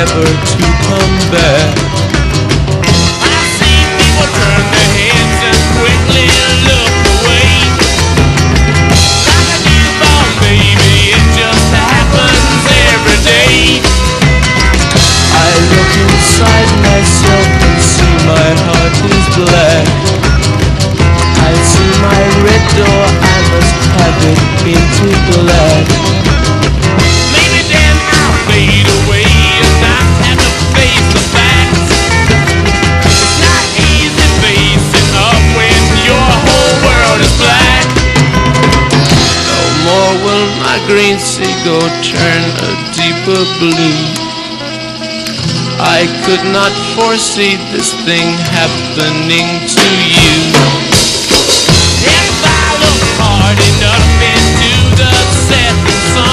never to come back. I see people turn their heads and quickly look away. Like a newborn baby, it just happens every day. I look inside myself and see my heart is black. I see my red door, I must have it painted black. Maybe then I'll fade away and not have to face the facts. It's not easy facing up when your whole world is black. No more will my green seagull turn a deeper blue. I could not foresee this thing happening to you. If I look hard enough into the setting sun,